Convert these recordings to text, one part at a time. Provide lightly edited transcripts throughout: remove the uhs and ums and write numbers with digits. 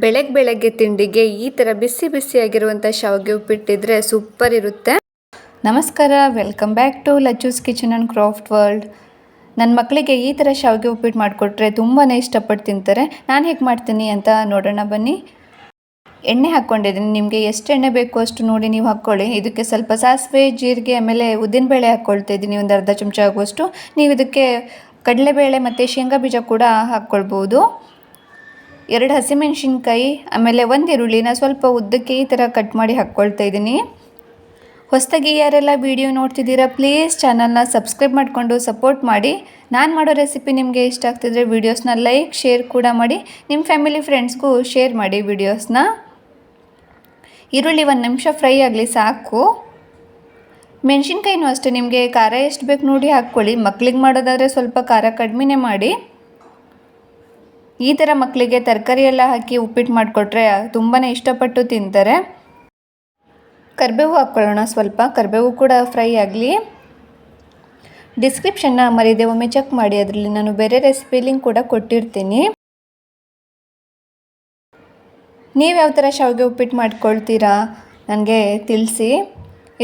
ಬೆಳಗ್ಗೆ ತಿಂಡಿಗೆ ಈ ಥರ ಬಿಸಿ ಬಿಸಿಯಾಗಿರುವಂಥ ಶಾವಿಗೆ ಉಪ್ಪಿಟ್ಟಿದ್ರೆ ಸೂಪರ್ ಇರುತ್ತೆ. ನಮಸ್ಕಾರ, welcome back to Lacchu's kitchen and craft world. ನನ್ನ ಮಕ್ಕಳಿಗೆ ಈ ಥರ ಶಾವಿಗೆ ಉಪ್ಪಿಟ್ಟು ಮಾಡಿಕೊಟ್ರೆ ತುಂಬಾ ಇಷ್ಟಪಟ್ಟು ತಿಂತಾರೆ. ನಾನು ಹೇಗೆ ಮಾಡ್ತೀನಿ ಅಂತ ನೋಡೋಣ ಬನ್ನಿ. ಎಣ್ಣೆ ಹಾಕ್ಕೊಂಡಿದ್ದೀನಿ. ನಿಮಗೆ ಎಷ್ಟು ಎಣ್ಣೆ ಬೇಕು ಅಷ್ಟು ನೋಡಿ ನೀವು ಹಾಕ್ಕೊಳ್ಳಿ. ಇದಕ್ಕೆ ಸ್ವಲ್ಪ ಸಾಸಿವೆ, ಜೀರಿಗೆ, ಆಮೇಲೆ ಉದ್ದಿನಬೇಳೆ ಹಾಕ್ಕೊಳ್ತಾ ಇದ್ದೀನಿ, ಒಂದು ಅರ್ಧ ಚಮಚ ಆಗುವಷ್ಟು. ನೀವು ಇದಕ್ಕೆ ಕಡಲೆಬೇಳೆ ಮತ್ತು ಶೇಂಗಾ ಬೀಜ ಕೂಡ ಹಾಕ್ಕೊಳ್ಬೋದು. 2 ಹಸಿಮೆಣಸಿನ್ಕಾಯಿ, ಆಮೇಲೆ 1 ಈರುಳ್ಳಿನ ಸ್ವಲ್ಪ ಉದ್ದಕ್ಕೆ ಈ ಥರ ಕಟ್ ಮಾಡಿ ಹಾಕ್ಕೊಳ್ತಾ ಇದ್ದೀನಿ. ಹೊಸದಾಗಿ ಯಾರೆಲ್ಲ ವಿಡಿಯೋ ನೋಡ್ತಿದ್ದೀರಾ ಪ್ಲೀಸ್ ಚಾನಲ್ನ ಸಬ್ಸ್ಕ್ರೈಬ್ ಮಾಡಿಕೊಂಡು ಸಪೋರ್ಟ್ ಮಾಡಿ. ನಾನು ಮಾಡೋ ರೆಸಿಪಿ ನಿಮಗೆ ಇಷ್ಟ ಆಗ್ತಿದ್ರೆ ವೀಡಿಯೋಸ್ನ ಲೈಕ್, ಶೇರ್ ಕೂಡ ಮಾಡಿ. ನಿಮ್ಮ ಫ್ಯಾಮಿಲಿ ಫ್ರೆಂಡ್ಸ್ಗೂ ಶೇರ್ ಮಾಡಿ ವಿಡಿಯೋಸ್ನ. ಈರುಳ್ಳಿ 1 ನಿಮಿಷ ಫ್ರೈ ಆಗಲಿ ಸಾಕು. ಮೆಣಸಿನ್ಕಾಯಿನೂ ಅಷ್ಟೇ, ನಿಮಗೆ ಖಾರ ಎಷ್ಟು ಬೇಕು ನೋಡಿ ಹಾಕ್ಕೊಳ್ಳಿ. ಮಕ್ಳಿಗೆ ಮಾಡೋದಾದರೆ ಸ್ವಲ್ಪ ಖಾರ ಕಡಿಮೆನೇ ಮಾಡಿ. ಈ ಥರ ಮಕ್ಕಳಿಗೆ ತರಕಾರಿ ಎಲ್ಲ ಹಾಕಿ ಉಪ್ಪಿಟ್ಟು ಮಾಡಿಕೊಟ್ರೆ ತುಂಬಾ ಇಷ್ಟಪಟ್ಟು ತಿಂತಾರೆ. ಕರಿಬೇವು ಹಾಕ್ಕೊಳ್ಳೋಣ ಸ್ವಲ್ಪ. ಕರಿಬೇವು ಕೂಡ ಫ್ರೈ ಆಗಲಿ. ಡಿಸ್ಕ್ರಿಪ್ಷನ್ನ ಮರೀದೆ ಒಮ್ಮೆ ಚೆಕ್ ಮಾಡಿ, ಅದರಲ್ಲಿ ನಾನು ಬೇರೆ ರೆಸಿಪಿ ಲಿಂಕ್ ಕೂಡ ಕೊಟ್ಟಿರ್ತೀನಿ. ನೀವು ಯಾವ ಥರ ಶಾವಿಗೆ ಉಪ್ಪಿಟ್ಟು ಮಾಡ್ಕೊಳ್ತೀರಾ ನನಗೆ ತಿಳಿಸಿ.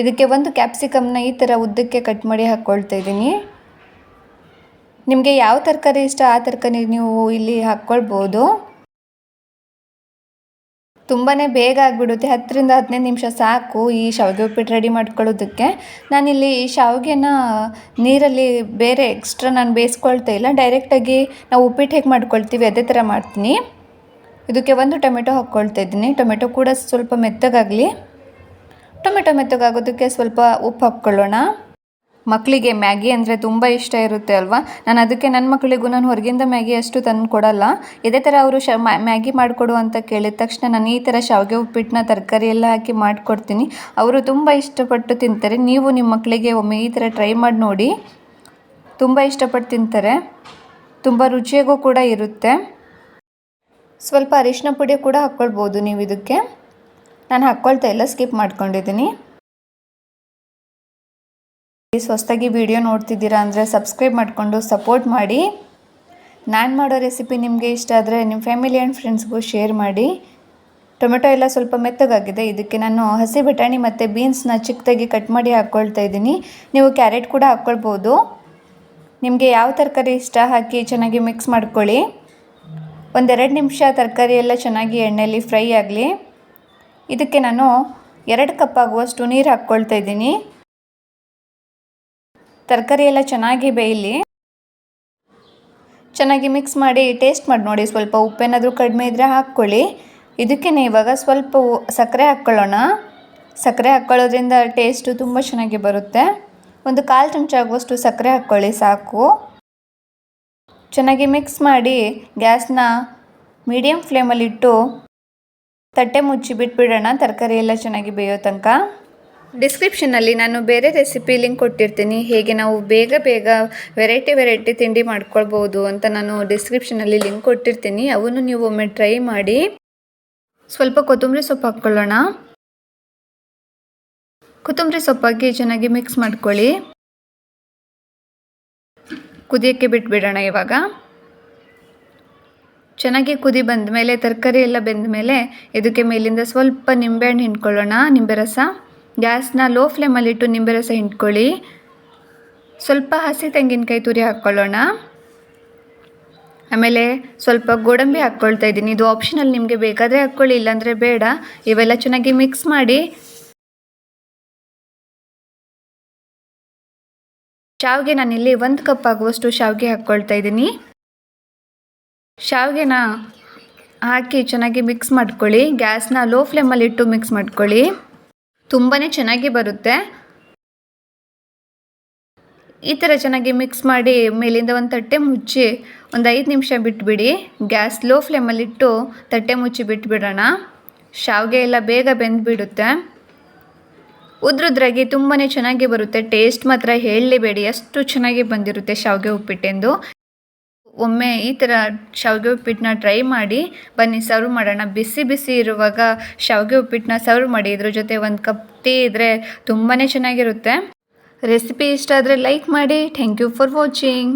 ಇದಕ್ಕೆ 1 ಕ್ಯಾಪ್ಸಿಕಮ್ನ ಈ ಥರ ಉದ್ದಕ್ಕೆ ಕಟ್ ಮಾಡಿ ಹಾಕ್ಕೊಳ್ತಾ ಇದ್ದೀನಿ. ನಿಮಗೆ ಯಾವ ತರಕಾರಿ ಇಷ್ಟ ಆ ತರಕಾರಿ ನೀವು ಇಲ್ಲಿ ಹಾಕ್ಕೊಳ್ಬೋದು. ತುಂಬಾ ಬೇಗ ಆಗಿಬಿಡುತ್ತೆ, 10 ರಿಂದ 15 ನಿಮಿಷ ಸಾಕು ಈ ಶಾವಿಗೆ ಉಪ್ಪಿಟ್ಟು ರೆಡಿ ಮಾಡ್ಕೊಳ್ಳೋದಕ್ಕೆ. ನಾನಿಲ್ಲಿ ಈ ಶಾವಿಗೆನ ನೀರಲ್ಲಿ ಬೇರೆ ಎಕ್ಸ್ಟ್ರಾ ನಾನು ಬೇಯಿಸ್ಕೊಳ್ತಾ ಇಲ್ಲ, ಡೈರೆಕ್ಟಾಗಿ ನಾವು ಉಪ್ಪಿಟ್ಟು ಹೇಗೆ ಮಾಡ್ಕೊಳ್ತೀವಿ ಅದೇ ಥರ ಮಾಡ್ತೀನಿ. ಇದಕ್ಕೆ 1 ಟೊಮೆಟೊ ಹಾಕ್ಕೊಳ್ತಾ ಇದ್ದೀನಿ. ಟೊಮೆಟೊ ಕೂಡ ಸ್ವಲ್ಪ ಮೆತ್ತಗಾಗಲಿ. ಟೊಮೆಟೊ ಮೆತ್ತಗಾಗೋದಕ್ಕೆ ಸ್ವಲ್ಪ ಉಪ್ಪು ಹಾಕ್ಕೊಳ್ಳೋಣ. ಮಕ್ಕಳಿಗೆ ಮ್ಯಾಗಿ ಅಂದರೆ ತುಂಬ ಇಷ್ಟ ಇರುತ್ತೆ ಅಲ್ವಾ. ನಾನು ಅದಕ್ಕೆ ನನ್ನ ಮಕ್ಕಳಿಗೂ ನಾನು ಹೊರಗಿಂದ ಮ್ಯಾಗಿ ಅಷ್ಟು ತಂದು ಕೊಡಲ್ಲ. ಇದೇ ಥರ ಅವರು ಮ್ಯಾಗಿ ಮಾಡಿಕೊಡು ಅಂತ ಕೇಳಿದ ತಕ್ಷಣ ನಾನು ಈ ಥರ ಶಾವಿಗೆ ಉಪ್ಪಿಟ್ಟನ್ನ ತರಕಾರಿ ಎಲ್ಲ ಹಾಕಿ ಮಾಡಿಕೊಡ್ತೀನಿ. ಅವರು ತುಂಬ ಇಷ್ಟಪಟ್ಟು ತಿಂತಾರೆ. ನೀವು ನಿಮ್ಮ ಮಕ್ಕಳಿಗೆ ಒಮ್ಮೆ ಈ ಥರ ಟ್ರೈ ಮಾಡಿ ನೋಡಿ, ತುಂಬ ಇಷ್ಟಪಟ್ಟು ತಿಂತಾರೆ. ತುಂಬ ರುಚಿಯಾಗೂ ಕೂಡ ಇರುತ್ತೆ. ಸ್ವಲ್ಪ ಅರಿಶಿನ ಪುಡಿ ಕೂಡ ಹಾಕ್ಕೊಳ್ಬೋದು ನೀವು ಇದಕ್ಕೆ. ನಾನು ಹಾಕ್ಕೊಳ್ತಾ ಇಲ್ಲ, ಸ್ಕಿಪ್ ಮಾಡ್ಕೊಂಡಿದ್ದೀನಿ. ಹೊಸದಾಗಿ ವಿಡಿಯೋ ನೋಡ್ತಿದ್ದೀರಾ ಅಂದರೆ ಸಬ್ಸ್ಕ್ರೈಬ್ ಮಾಡಿಕೊಂಡು ಸಪೋರ್ಟ್ ಮಾಡಿ. ನಾನು ಮಾಡೋ ರೆಸಿಪಿ ನಿಮಗೆ ಇಷ್ಟ ಆದರೆ ನಿಮ್ಮ ಫ್ಯಾಮಿಲಿ ಆ್ಯಂಡ್ ಫ್ರೆಂಡ್ಸ್ಗೂ ಶೇರ್ ಮಾಡಿ. ಟೊಮೆಟೊ ಎಲ್ಲ ಸ್ವಲ್ಪ ಮೆತ್ತಗಾಗಿದೆ. ಇದಕ್ಕೆ ನಾನು ಹಸಿ ಬಟಾಣಿ ಮತ್ತು ಬೀನ್ಸ್ನ ಚಿಕ್ಕದಾಗಿ ಕಟ್ ಮಾಡಿ ಹಾಕ್ಕೊಳ್ತಾ ಇದ್ದೀನಿ. ನೀವು ಕ್ಯಾರೆಟ್ ಕೂಡ ಹಾಕ್ಕೊಳ್ಬೋದು. ನಿಮಗೆ ಯಾವ ತರಕಾರಿ ಇಷ್ಟ ಹಾಕಿ ಚೆನ್ನಾಗಿ ಮಿಕ್ಸ್ ಮಾಡ್ಕೊಳ್ಳಿ. 1-2 ನಿಮಿಷ ತರಕಾರಿ ಎಲ್ಲ ಚೆನ್ನಾಗಿ ಎಣ್ಣೆಯಲ್ಲಿ ಫ್ರೈ ಆಗಲಿ. ಇದಕ್ಕೆ ನಾನು 2 ಕಪ್ ಆಗುವಷ್ಟು ನೀರು ಹಾಕ್ಕೊಳ್ತಾ ಇದ್ದೀನಿ. ತರಕಾರಿ ಎಲ್ಲ ಚೆನ್ನಾಗಿ ಬೇಯಲಿ. ಚೆನ್ನಾಗಿ ಮಿಕ್ಸ್ ಮಾಡಿ ಟೇಸ್ಟ್ ಮಾಡಿ ನೋಡಿ. ಸ್ವಲ್ಪ ಉಪ್ಪೇನಾದರೂ ಕಡಿಮೆ ಇದ್ದರೆ ಹಾಕ್ಕೊಳ್ಳಿ. ಇದಕ್ಕೆ ಇವಾಗ ಸ್ವಲ್ಪ ಸಕ್ಕರೆ ಹಾಕ್ಕೊಳ್ಳೋಣ. ಸಕ್ಕರೆ ಹಾಕ್ಕೊಳ್ಳೋದ್ರಿಂದ ಟೇಸ್ಟು ತುಂಬ ಚೆನ್ನಾಗಿ ಬರುತ್ತೆ. 1/4 ಚಮಚ ಆಗುವಷ್ಟು ಸಕ್ಕರೆ ಹಾಕ್ಕೊಳ್ಳಿ ಸಾಕು. ಚೆನ್ನಾಗಿ ಮಿಕ್ಸ್ ಮಾಡಿ ಗ್ಯಾಸ್ನ ಮೀಡಿಯಮ್ ಫ್ಲೇಮಲ್ಲಿಟ್ಟು ತಟ್ಟೆ ಮುಚ್ಚಿ ಬಿಟ್ಬಿಡೋಣ, ತರಕಾರಿ ಎಲ್ಲ ಚೆನ್ನಾಗಿ ಬೇಯೋ ತನಕ. ಡಿಸ್ಕ್ರಿಪ್ಷನ್ನಲ್ಲಿ ನಾನು ಬೇರೆ ರೆಸಿಪಿ ಲಿಂಕ್ ಕೊಟ್ಟಿರ್ತೀನಿ, ಹೇಗೆ ನಾವು ಬೇಗ ವೆರೈಟಿ ತಿಂಡಿ ಮಾಡ್ಕೊಳ್ಬೋದು ಅಂತ ನಾನು ಡಿಸ್ಕ್ರಿಪ್ಷನಲ್ಲಿ ಲಿಂಕ್ ಕೊಟ್ಟಿರ್ತೀನಿ. ಅವನ್ನು ನೀವು ಒಮ್ಮೆ ಟ್ರೈ ಮಾಡಿ. ಸ್ವಲ್ಪ ಕೊತ್ತಂಬರಿ ಸೊಪ್ಪು ಹಾಕ್ಕೊಳ್ಳೋಣ. ಕೊತ್ತಂಬರಿ ಸೊಪ್ಪಾಕಿ ಚೆನ್ನಾಗಿ ಮಿಕ್ಸ್ ಮಾಡ್ಕೊಳ್ಳಿ. ಕುದಿಯೋಕ್ಕೆ ಬಿಟ್ಬಿಡೋಣ. ಇವಾಗ ಚೆನ್ನಾಗಿ ಕುದಿ ಬಂದ ಮೇಲೆ, ತರಕಾರಿ ಎಲ್ಲ ಬೆಂದ ಮೇಲೆ ಇದಕ್ಕೆ ಮೇಲಿಂದ ಸ್ವಲ್ಪ ನಿಂಬೆಹಣ್ಣು ಹಿಂಡ್ಕೊಳ್ಳೋಣ, ನಿಂಬೆ ರಸ. ಗ್ಯಾಸ್ನ ಲೋ ಫ್ಲೇಮಲ್ಲಿಟ್ಟು ನಿಂಬೆ ರಸ ಹಿಂಡ್ಕೊಳ್ಳಿ. ಸ್ವಲ್ಪ ಹಸಿ ತೆಂಗಿನಕಾಯಿ ತುರಿ ಹಾಕ್ಕೊಳ್ಳೋಣ. ಆಮೇಲೆ ಸ್ವಲ್ಪ ಗೋಡಂಬಿ ಹಾಕ್ಕೊಳ್ತಾ ಇದ್ದೀನಿ. ಇದು ಆಪ್ಷನಲ್, ನಿಮಗೆ ಬೇಕಾದರೆ ಹಾಕ್ಕೊಳ್ಳಿ, ಇಲ್ಲಾಂದರೆ ಬೇಡ. ಇವೆಲ್ಲ ಚೆನ್ನಾಗಿ ಮಿಕ್ಸ್ ಮಾಡಿ ಶಾವಿಗೆ ನಾನಿಲ್ಲಿ 1 ಕಪ್ ಆಗುವಷ್ಟು ಶಾವಿಗೆ ಹಾಕ್ಕೊಳ್ತಾ ಇದ್ದೀನಿ. ಶಾವಿಗೆನ ಹಾಕಿ ಚೆನ್ನಾಗಿ ಮಿಕ್ಸ್ ಮಾಡ್ಕೊಳ್ಳಿ. ಗ್ಯಾಸ್ನ ಲೋ ಫ್ಲೇಮಲ್ಲಿಟ್ಟು ಮಿಕ್ಸ್ ಮಾಡ್ಕೊಳ್ಳಿ. ತುಂಬಾ ಚೆನ್ನಾಗಿ ಬರುತ್ತೆ. ಈ ಥರ ಚೆನ್ನಾಗಿ ಮಿಕ್ಸ್ ಮಾಡಿ ಮೇಲಿಂದ ಒಂದು ತಟ್ಟೆ ಮುಚ್ಚಿ 5 ನಿಮಿಷ ಬಿಟ್ಬಿಡಿ. ಗ್ಯಾಸ್ ಲೋ ಫ್ಲೇಮಲ್ಲಿಟ್ಟು ತಟ್ಟೆ ಮುಚ್ಚಿ ಬಿಟ್ಬಿಡೋಣ. ಶಾವಿಗೆ ಎಲ್ಲ ಬೇಗ ಬೆಂದುಬಿಡುತ್ತೆ. ಉದ್ರುದ್ರಾಗಿ ತುಂಬಾ ಚೆನ್ನಾಗಿ ಬರುತ್ತೆ. ಟೇಸ್ಟ್ ಮಾತ್ರ ಹೇಳಲೇಬೇಡಿ, ಅಷ್ಟು ಚೆನ್ನಾಗಿ ಬಂದಿರುತ್ತೆ ಶಾವಿಗೆ ಉಪ್ಪಿಟ್ಟೆಂದು. ಒಮ್ಮೆ ಈ ಥರ ಶಾವಿಗೆ ಉಪ್ಪಿಟ್ಟನ್ನ ಟ್ರೈ ಮಾಡಿ. ಬನ್ನಿ ಸರ್ವ್ ಮಾಡೋಣ. ಬಿಸಿ ಇರುವಾಗ ಶಾವಿಗೆ ಉಪ್ಪಿಟ್ಟನ್ನ ಸರ್ವ್ ಮಾಡಿ. ಇದ್ರ ಜೊತೆ 1 ಕಪ್ ಟೀ ಇದ್ದರೆ ತುಂಬಾ ಚೆನ್ನಾಗಿರುತ್ತೆ. ರೆಸಿಪಿ ಇಷ್ಟ ಆದರೆ ಲೈಕ್ ಮಾಡಿ. Thank you for watching.